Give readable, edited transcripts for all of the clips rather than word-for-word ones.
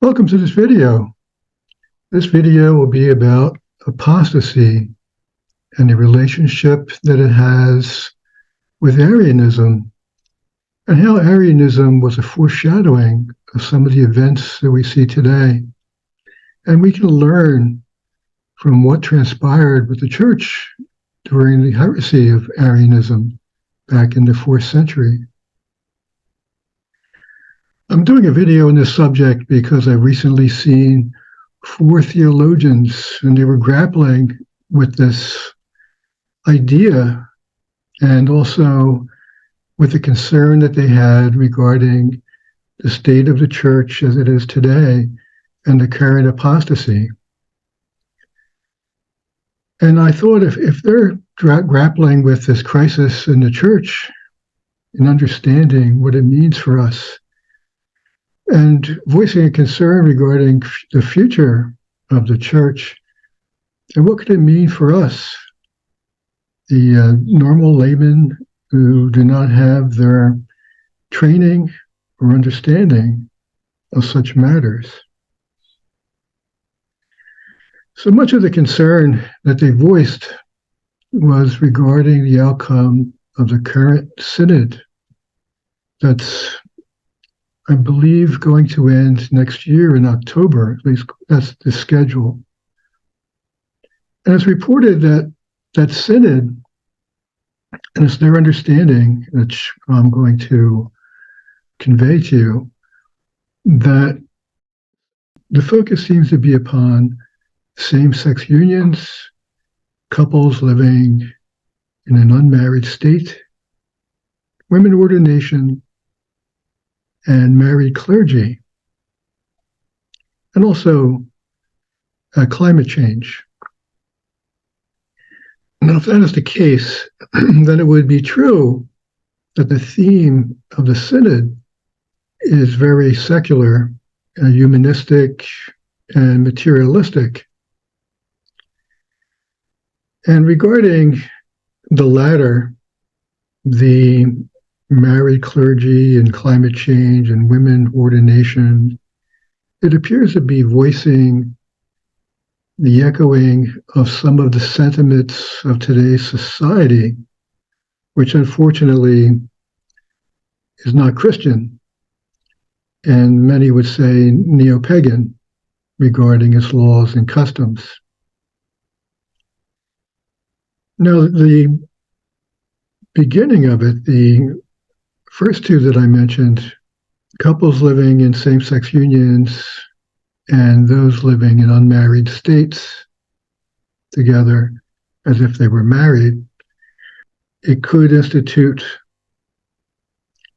Welcome to this video. This video will be about apostasy and the relationship that it has with Arianism and how Arianism was a foreshadowing of some of the events that we see today. And we can learn from what transpired with the church during the heresy of Arianism back in the 4th century. I'm doing a video on this subject because I've recently seen 4 theologians, and they were grappling with this idea and also with the concern that they had regarding the state of the church as it is today and the current apostasy. And I thought if they're grappling with this crisis in the church and understanding what it means for us, and voicing a concern regarding the future of the church, and what could it mean for us, the normal laymen who do not have their training or understanding of such matters. So much of the concern that they voiced was regarding the outcome of the current synod that's, I believe, going to end next year in October. At least that's the schedule. And it's reported that that synod, and it's their understanding, which I'm going to convey to you, that the focus seems to be upon same-sex unions, couples living in an unmarried state, women ordination, and married clergy, and also climate change. Now, if that is the case, then it would be true that the theme of the synod is very secular, humanistic, and materialistic. And regarding the latter, the married clergy and climate change and women ordination, it appears to be voicing the echoing of some of the sentiments of today's society, which unfortunately is not Christian, and many would say neo-pagan regarding its laws and customs. Now, the beginning of it, the first two that I mentioned, couples living in same-sex unions and those living in unmarried states together as if they were married, it could institute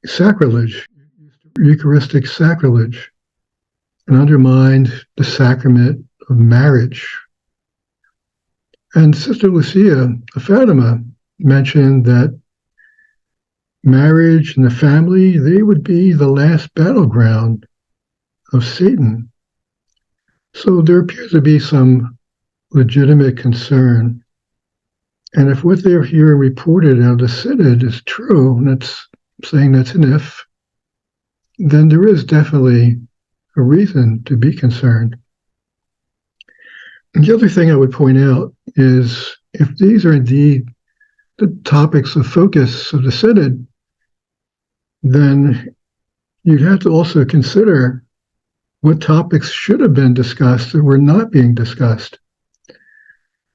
sacrilege, Eucharistic sacrilege, and undermine the sacrament of marriage. And Sister Lucia of Fatima mentioned that marriage and the family, they would be the last battleground of Satan. So there appears to be some legitimate concern. And if what they're hearing reported out of the synod is true, and that's saying that's an if, then there is definitely a reason to be concerned. And the other thing I would point out is if these are indeed the topics of focus of the synod, then you'd have to also consider what topics should have been discussed that were not being discussed.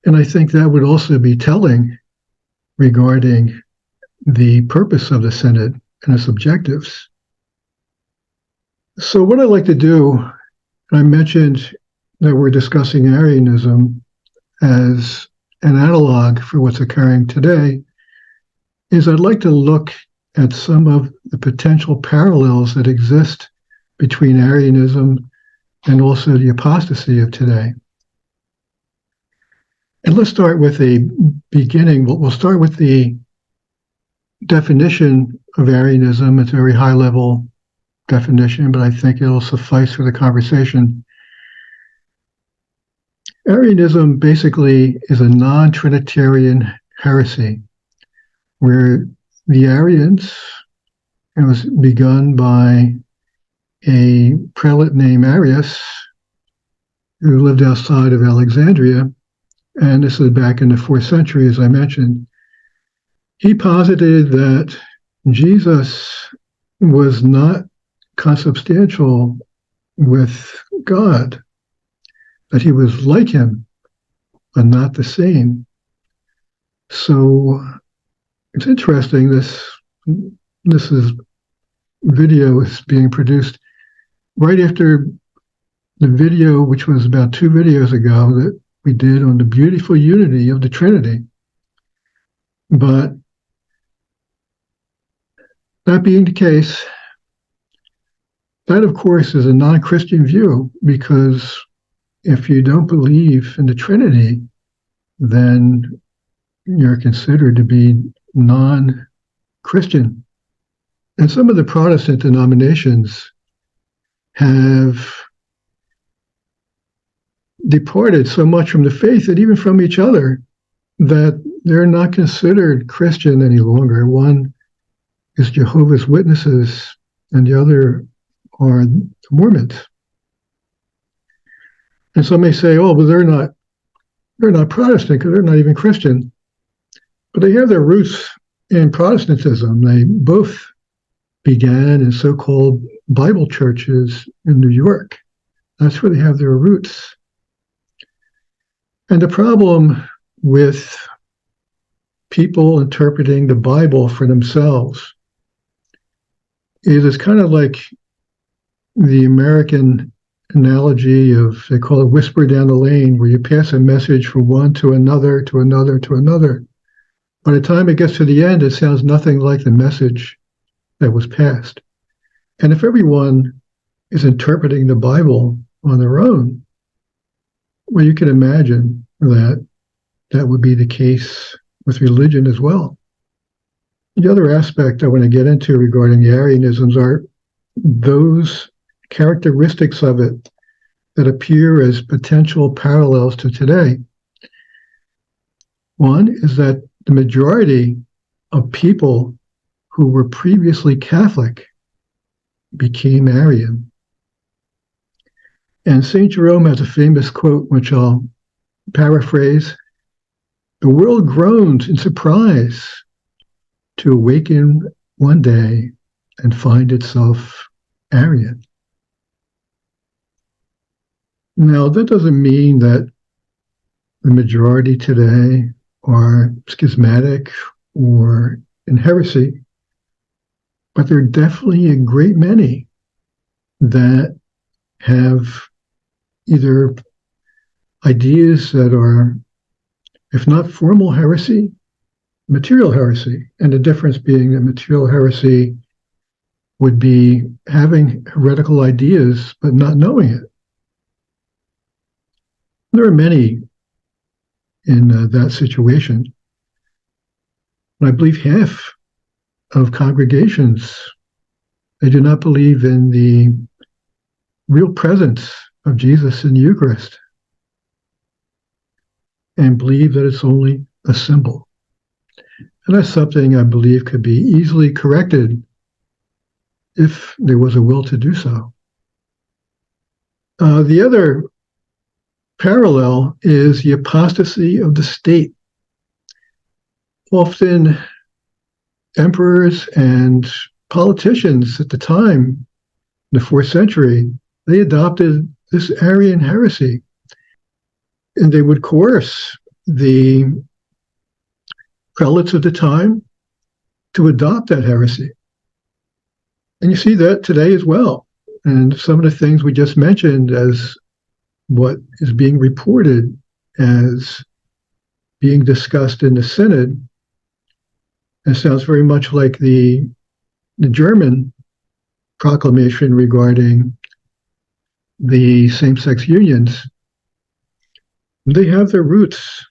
And I think that would also be telling regarding the purpose of the synod and its objectives. So what I'd like to do, and I mentioned that we're discussing Arianism as an analog for what's occurring today, is I'd like to look at some of the potential parallels that exist between Arianism and also the apostasy of today. And let's start with a beginning. We'll start with the definition of Arianism. It's a very high-level definition, but I think it'll suffice for the conversation. Arianism basically is a non-Trinitarian heresy, where the Arians, it was begun by a prelate named Arius, who lived outside of Alexandria, and this is back in the 4th century, as I mentioned. He posited that Jesus was not consubstantial with God, that he was like him, but not the same. So it's interesting, this video is being produced right after the video, which was about 2 videos ago, that we did on the beautiful unity of the Trinity. But that being the case, that of course is a non-Christian view, because if you don't believe in the Trinity, then you're considered to be non-Christian. And some of the Protestant denominations have departed so much from the faith, and even from each other, that they're not considered Christian any longer. One is Jehovah's Witnesses, and the other are the Mormons. And some may say, oh, but they're not Protestant because they're not even Christian. But they have their roots in Protestantism. They both began in so-called Bible churches in New York. That's where they have their roots. And the problem with people interpreting the Bible for themselves is it's kind of like the American analogy of, they call it whisper down the lane, where you pass a message from one to another, to another, to another. By the time it gets to the end, it sounds nothing like the message that was passed. And if everyone is interpreting the Bible on their own, well, you can imagine that that would be the case with religion as well. The other aspect I want to get into regarding the Arianisms are those characteristics of it that appear as potential parallels to today. One is that the majority of people who were previously Catholic became Arian. And St. Jerome has a famous quote, which I'll paraphrase: "The world groans in surprise to awaken one day and find itself Arian." Now, that doesn't mean that the majority today are schismatic or in heresy, but there are definitely a great many that have either ideas that are, if not formal heresy, material heresy. And the difference being that material heresy would be having heretical ideas but not knowing it. There are many in that situation. And I believe half of congregations, they do not believe in the real presence of Jesus in the Eucharist and believe that it's only a symbol. And that's something I believe could be easily corrected if there was a will to do so. The other parallel is the apostasy of the state. Often emperors and politicians at the time, in the 4th century, they adopted this Arian heresy, and they would coerce the prelates of the time to adopt that heresy. And you see that today as well. And some of the things we just mentioned as what is being reported as being discussed in the Synod, it sounds very much like the German proclamation regarding the same-sex unions. They have their roots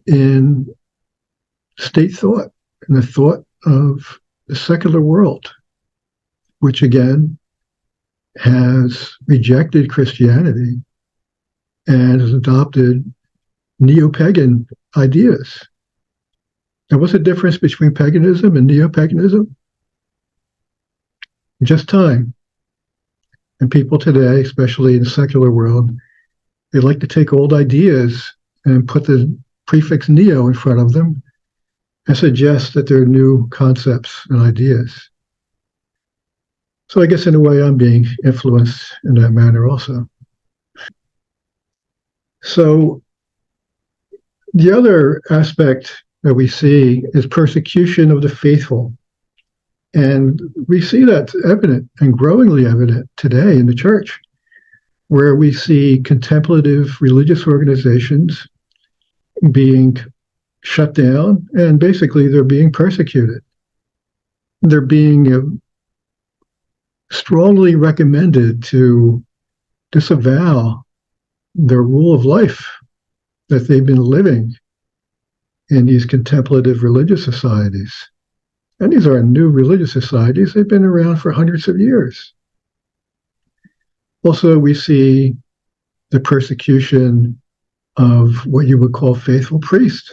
in state thought, in the thought of the secular world, which again has rejected Christianity and has adopted neo-pagan ideas. Now, what's the difference between paganism and neo-paganism? Just time. And people today, especially in the secular world, they like to take old ideas and put the prefix neo in front of them and suggest that they're new concepts and ideas. So I guess in a way I'm being influenced in that manner also. So the other aspect that we see is persecution of the faithful. And we see that evident and growingly evident today in the church, where we see contemplative religious organizations being shut down, and basically they're being persecuted. They're being strongly recommended to disavow their rule of life that they've been living in these contemplative religious societies. And these are new religious societies. They've been around for hundreds of years. Also, we see the persecution of what you would call faithful priests,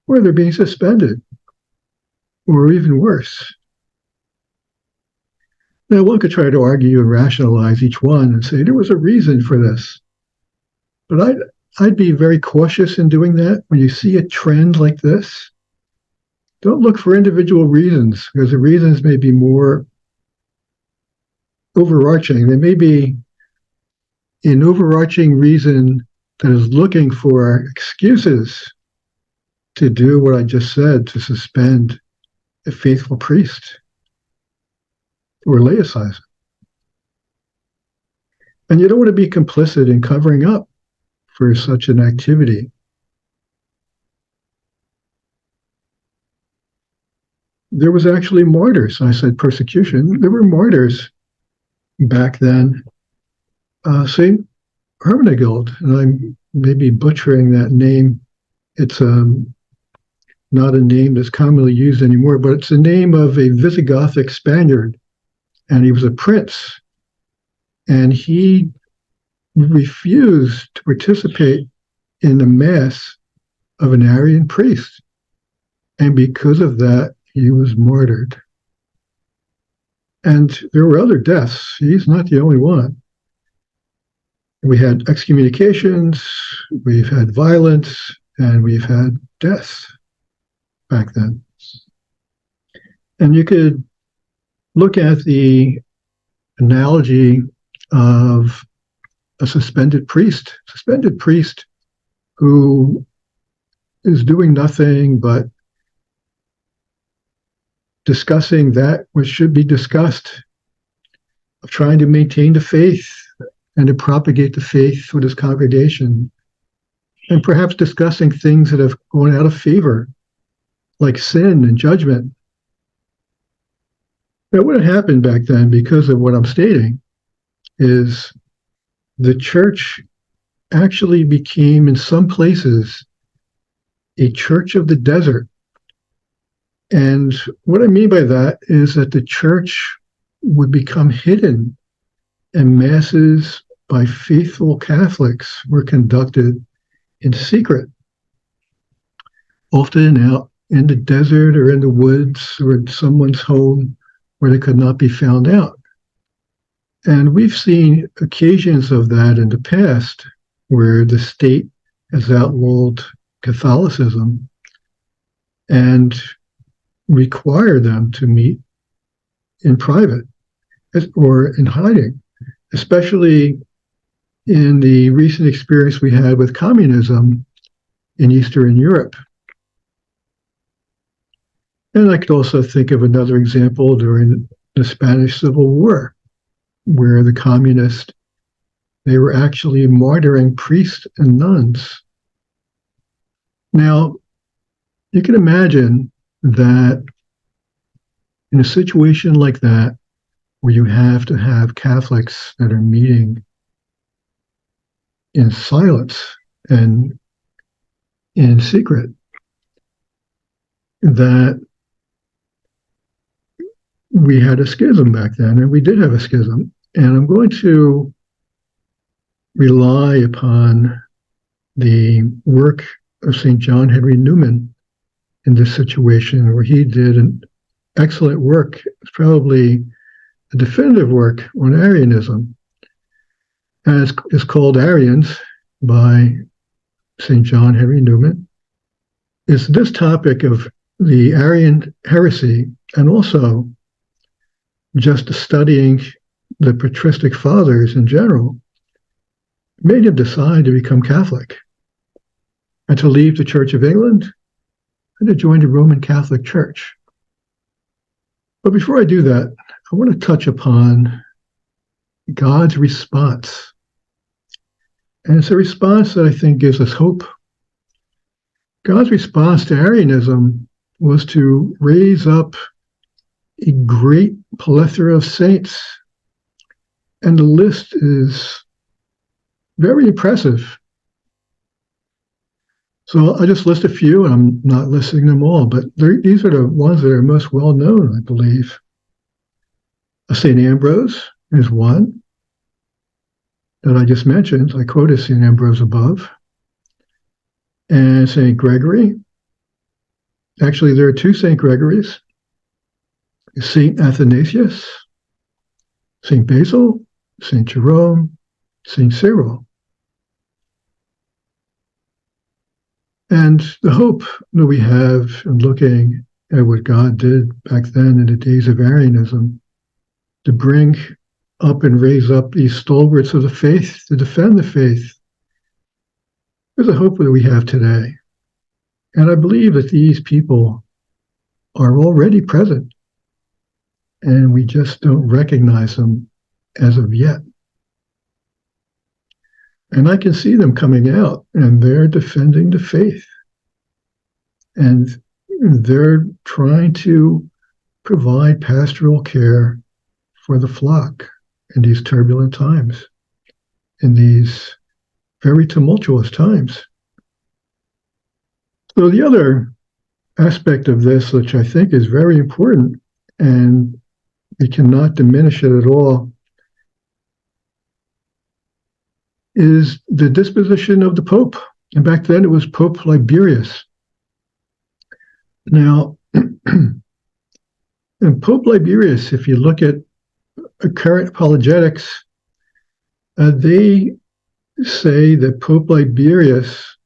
where they're being suspended, or even worse. Now, one could try to argue and rationalize each one and say there was a reason for this. But I'd be very cautious in doing that. When you see a trend like this, don't look for individual reasons, because the reasons may be more overarching. They may be an overarching reason that is looking for excuses to do what I just said, to suspend a faithful priest or laicize it. And you don't want to be complicit in covering up for such an activity. There was actually martyrs. I said persecution. There were martyrs back then. St. Hermenegild, and I'm maybe butchering that name. It's not a name that's commonly used anymore, but it's the name of a Visigothic Spaniard, and he was a prince. And he refused to participate in the mass of an Arian priest. And because of that, he was martyred. And there were other deaths. He's not the only one. We had excommunications, we've had violence, and we've had deaths back then. And you could look at the analogy of a suspended priest who is doing nothing but discussing that which should be discussed, of trying to maintain the faith and to propagate the faith with his congregation, and perhaps discussing things that have gone out of favor, like sin and judgment. Now, what had happened back then, because of what I'm stating, is the church actually became, in some places, a church of the desert. And what I mean by that is that the church would become hidden, and masses by faithful Catholics were conducted in secret, often out in the desert or in the woods or in someone's home where they could not be found out. And we've seen occasions of that in the past where the state has outlawed Catholicism and require them to meet in private or in hiding, especially in the recent experience we had with communism in Eastern Europe. And I could also think of another example during the Spanish Civil War, where the communists, they were actually martyring priests and nuns. Now, you can imagine that in a situation like that, where you have to have Catholics that are meeting in silence and in secret, that we had a schism back then, and we did have a schism. And I'm going to rely upon the work of St John Henry Newman in this situation, where he did an excellent work. It's probably a definitive work on Arianism, and it's called Arians by St John Henry Newman. Is this topic of the Arian heresy, and also just studying the patristic fathers in general, made him decide to become Catholic and to leave the Church of England and to join the Roman Catholic Church. But before I do that, I want to touch upon God's response. And it's a response that I think gives us hope. God's response to Arianism was to raise up a great plethora of saints. And the list is very impressive. So I'll just list a few, and I'm not listing them all, but these are the ones that are most well known, I believe. St. Ambrose is one that I just mentioned. I quoted St. Ambrose above. And St. Gregory. Actually, there are two St. Gregories. St. Athanasius, St. Basil, St. Jerome, St. Cyril. And the hope that we have in looking at what God did back then in the days of Arianism to bring up and raise up these stalwarts of the faith to defend the faith, there's a hope that we have today. And I believe that these people are already present, and we just don't recognize them as of yet. And I can see them coming out, and they're defending the faith. And they're trying to provide pastoral care for the flock in these turbulent times, in these very tumultuous times. So the other aspect of this, which I think is very important, and we cannot diminish it at all, is the disposition of the Pope. And back then it was Pope Liberius. Now, and Pope Liberius, if you look at current apologetics, they say that Pope Liberius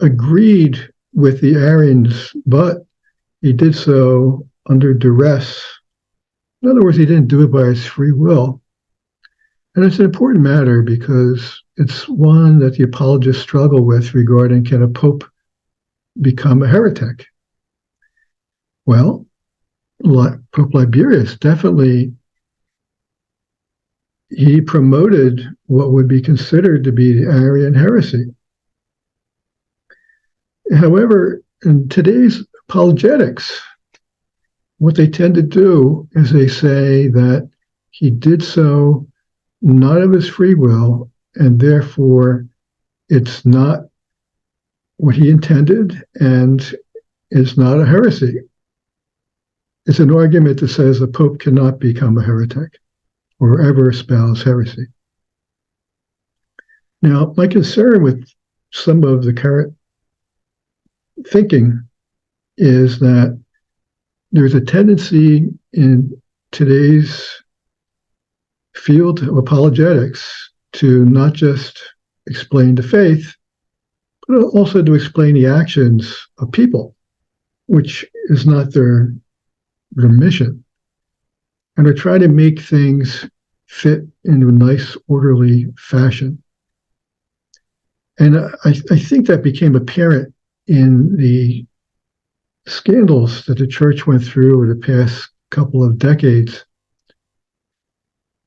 agreed with the Arians, but he did so under duress. In other words, he didn't do it by his free will. And it's an important matter because it's one that the apologists struggle with regarding, can a pope become a heretic? Well, Pope Liberius definitely, he promoted what would be considered to be the Arian heresy. However, in today's apologetics, what they tend to do is they say that he did so not of his free will, and therefore it's not what he intended, and it's not a heresy. It's an argument that says the Pope cannot become a heretic or ever espouse heresy. Now, my concern with some of the current thinking is that there's a tendency in today's field of apologetics to not just explain the faith, but also to explain the actions of people, which is not their mission. And to try to make things fit into a nice, orderly fashion. And I think that became apparent in the scandals that the church went through over the past couple of decades,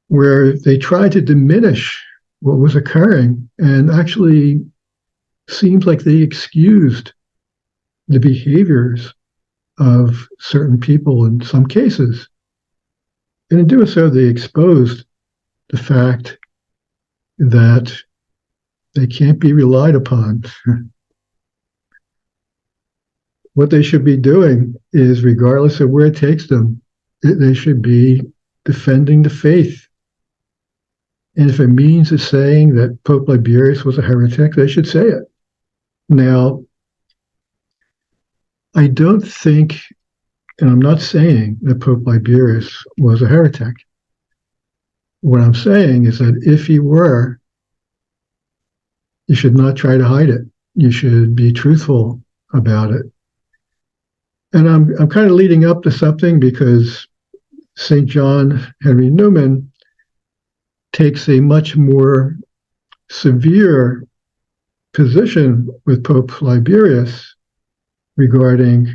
where they tried to diminish what was occurring and actually seemed like they excused the behaviors of certain people in some cases. And in doing so, they exposed the fact that they can't be relied upon. What they should be doing is, regardless of where it takes them, they should be defending the faith. And if it means is saying that Pope Liberius was a heretic, they should say it. Now, I don't think And I'm not saying that Pope Liberius was a heretic. What I'm saying is that if he were, you should not try to hide it. You should be truthful about it. And I'm kind of leading up to something because St. John Henry Newman takes a much more severe position with Pope Liberius regarding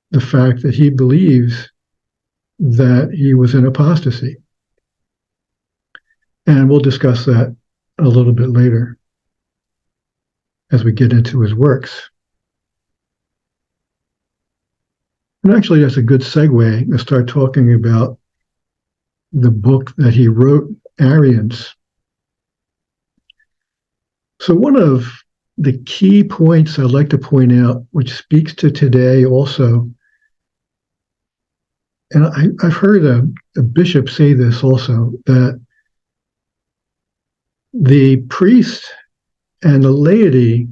the fact that he believes that he was in apostasy. And we'll discuss that a little bit later as we get into his works. And actually, that's a good segue to start talking about the book that he wrote, Arians. So one of the key points I'd like to point out, which speaks to today also, and I've heard a bishop say this also, that the priest and the laity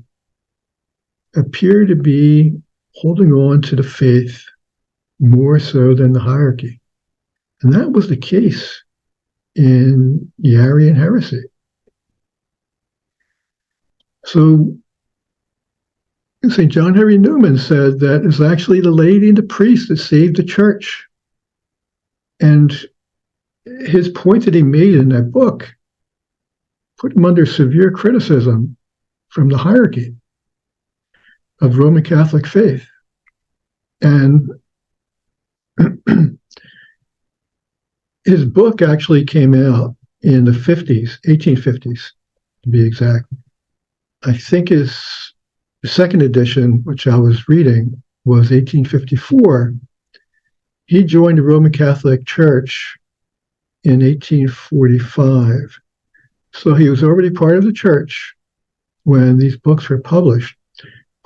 appear to be holding on to the faith more so than the hierarchy. And that was the case in the Arian heresy. So St. John Henry Newman said that it's actually the laity and the priest that saved the church. And his point that he made in that book put him under severe criticism from the hierarchy of Roman Catholic faith. And his book actually came out in the 50s, 1850s, to be exact. I think his second edition, which I was reading, was 1854. He joined the Roman Catholic Church in 1845. So he was already part of the church when these books were published.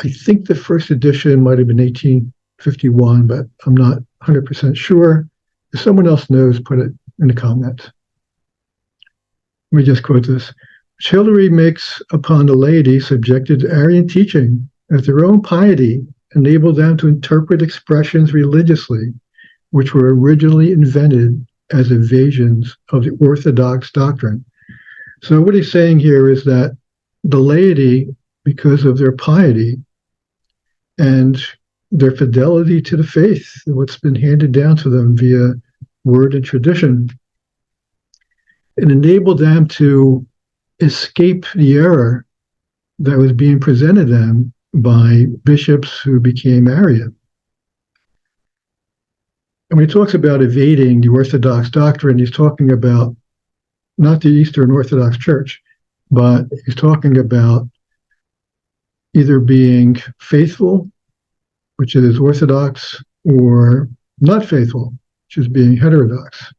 I think the first edition might have been 1851, but I'm not 100% sure. If someone else knows, put it in the comments. Let me just quote this. Chivalry makes upon the laity subjected to Arian teaching that their own piety enabled them to interpret expressions religiously, which were originally invented as evasions of the orthodox doctrine. So what he's saying here is that the laity, because of their piety and their fidelity to the faith, what's been handed down to them via word and tradition, it enabled them to escape the error that was being presented them by bishops who became Arian. And when he talks about evading the Orthodox doctrine, he's talking about not the Eastern Orthodox Church, but he's talking about either being faithful, which is Orthodox, or not faithful, which is being heterodox.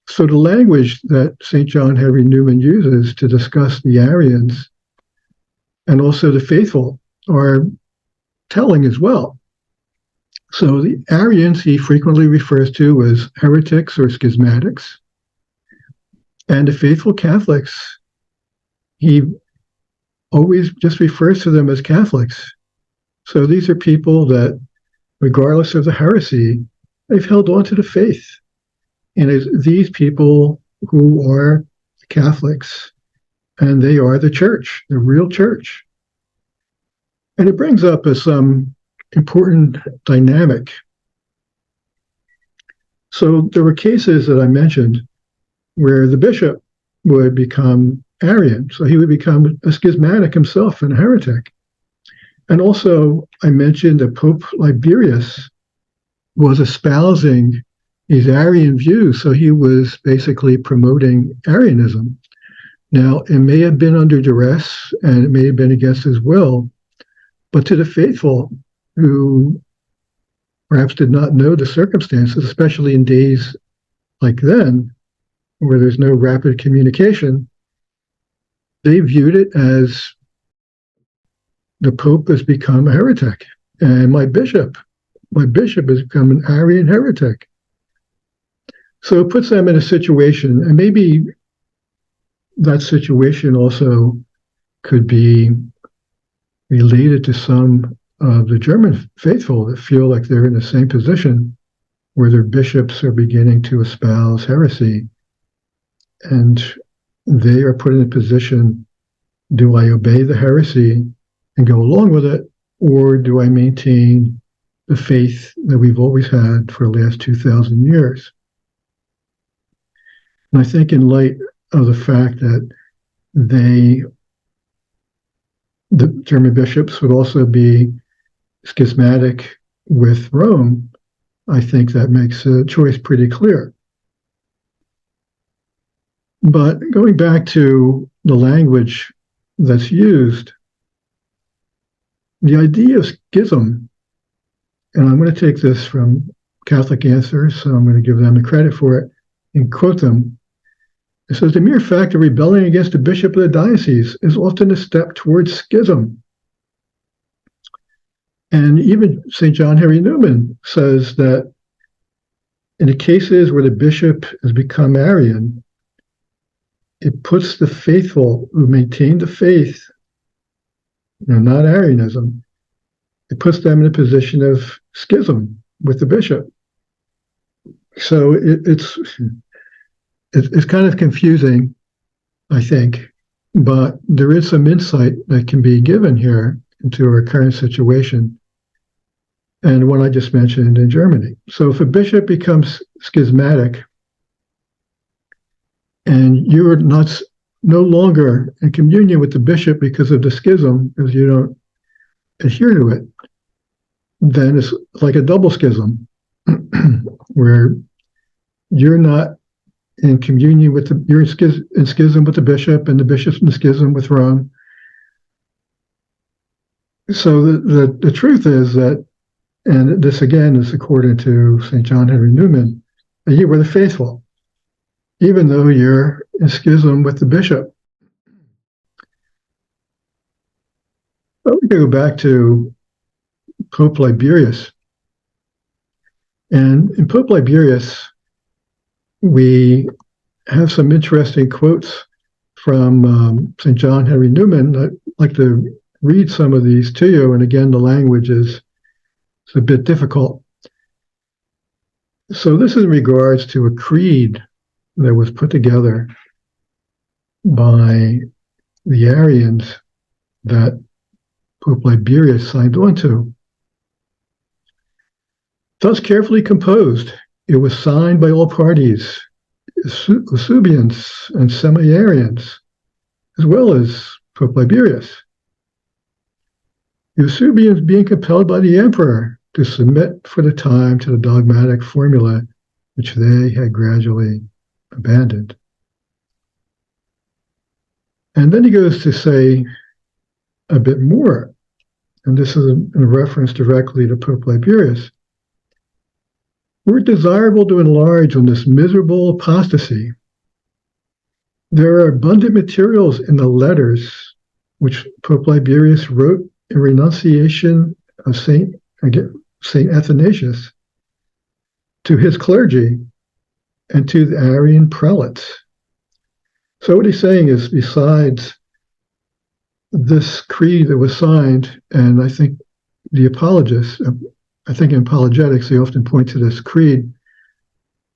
So the language that St. John Henry Newman uses to discuss the Arians and also the faithful are telling as well. So the Arians he frequently refers to as heretics or schismatics, and the faithful Catholics, he always just refers to them as Catholics. So these are people that, regardless of the heresy, they've held on to the faith. And it's these people who are Catholics, and they are the church, the real church. And it brings up some important dynamic. So there were cases that I mentioned where the bishop would become Arian, so he would become a schismatic himself and a heretic. And also, I mentioned that Pope Liberius was espousing these Arian views, so he was basically promoting Arianism. Now, it may have been under duress, and it may have been against his will, but to the faithful who perhaps did not know the circumstances, especially in days like then, where there's no rapid communication, they viewed it as the Pope has become a heretic, and my bishop has become an Arian heretic. So it puts them in a situation, and maybe that situation also could be related to some of the German faithful that feel like they're in the same position where their bishops are beginning to espouse heresy. And they are put in a position, do I obey the heresy and go along with it, or do I maintain the faith that we've always had for the last 2,000 years? And I think in light of the fact that the German bishops would also be schismatic with Rome, I think that makes a choice pretty clear. But going back to the language that's used, the idea of schism, and I'm going to take this from Catholic Answers, so I'm going to give them the credit for it and quote them. It says, the mere fact of rebelling against the bishop of the diocese is often a step towards schism. And even St. John Henry Newman says that in the cases where the bishop has become Arian, it puts the faithful who maintain the faith, not Arianism, it puts them in a position of schism with the bishop. So it's kind of confusing, I think, but there is some insight that can be given here into our current situation and what I just mentioned in Germany. So if a bishop becomes schismatic and you're no longer in communion with the bishop because of the schism, because you don't adhere to it, then it's like a double schism where you're not in communion with you're in schism with the bishop, and the bishop's in schism with Rome. So the truth is that, and this again is according to St. John Henry Newman, that you were the faithful, even though you're in schism with the bishop. But we go back to Pope Liberius. And in Pope Liberius, we have some interesting quotes from St. John Henry Newman. I'd like to read some of these to you. And again, the language is a bit difficult. So this is in regards to a creed that was put together by the Arians that Pope Liberius signed onto. Thus carefully composed, it was signed by all parties, Eusebians and Semi-Arians, as well as Pope Liberius. Eusebians being compelled by the emperor to submit for the time to the dogmatic formula which they had gradually abandoned. And then he goes to say a bit more, and this is in reference directly to Pope Liberius. Were it desirable to enlarge on this miserable apostasy, there are abundant materials in the letters which Pope Liberius wrote in renunciation of Saint Athanasius to his clergy and to the Arian prelates. So what he's saying is, besides this creed that was signed, and I think the apologists, I think in apologetics, they often point to this creed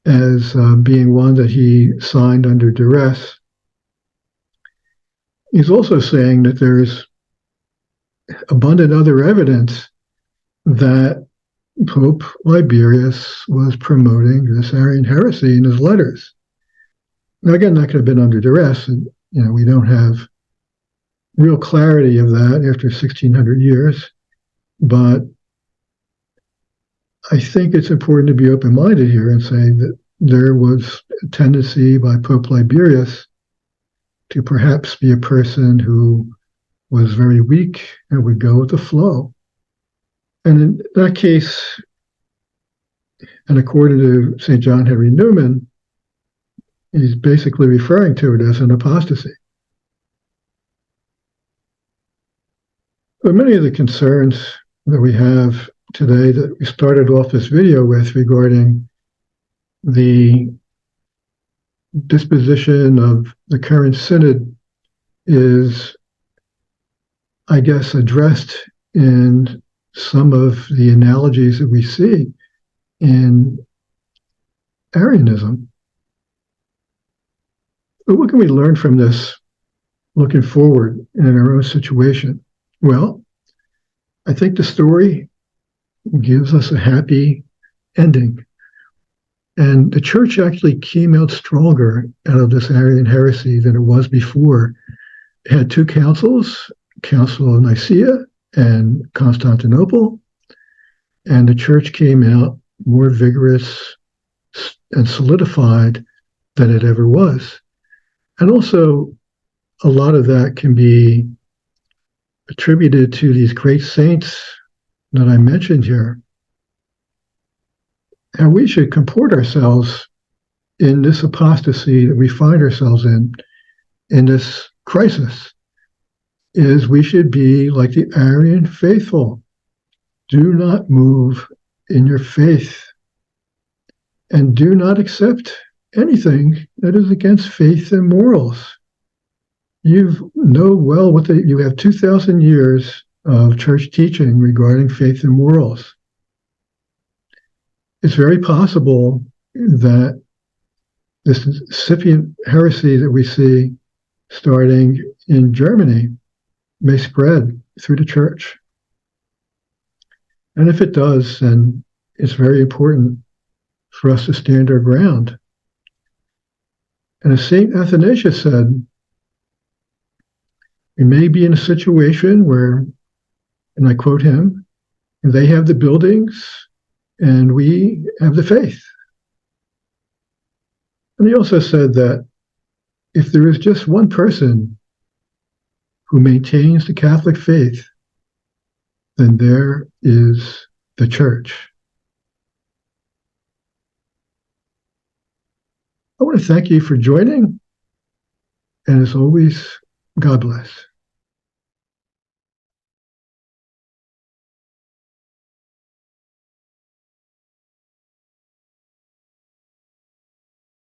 as being one that he signed under duress. He's also saying that there's abundant other evidence that Pope Liberius was promoting this Arian heresy in his letters. Now, again, that could have been under duress, and we don't have real clarity of that after 1,600 years, but I think it's important to be open-minded here and say that there was a tendency by Pope Liberius to perhaps be a person who was very weak and would go with the flow. And in that case, and according to St. John Henry Newman, he's basically referring to it as an apostasy. But many of the concerns that we have today that we started off this video with regarding the disposition of the current synod is, I guess, addressed in some of the analogies that we see in Arianism. But what can we learn from this looking forward in our own situation? Well, I think the story gives us a happy ending. And the church actually came out stronger out of this Arian heresy than it was before. It had two councils, Council of Nicaea and Constantinople, and the church came out more vigorous and solidified than it ever was. And also, a lot of that can be attributed to these great saints that I mentioned here. And we should comport ourselves in this apostasy that we find ourselves in this crisis, is we should be like the Arian faithful. Do not move in your faith, and do not accept anything that is against faith and morals. You know well you have 2,000 years of church teaching regarding faith and morals. It's very possible that this incipient heresy that we see starting in Germany may spread through the church. And if it does, then it's very important for us to stand our ground. And as St. Athanasius said, we may be in a situation where, and I quote him, they have the buildings and we have the faith. And he also said that if there is just one person who maintains the Catholic faith, then there is the church. I want to thank you for joining, and as always, God bless.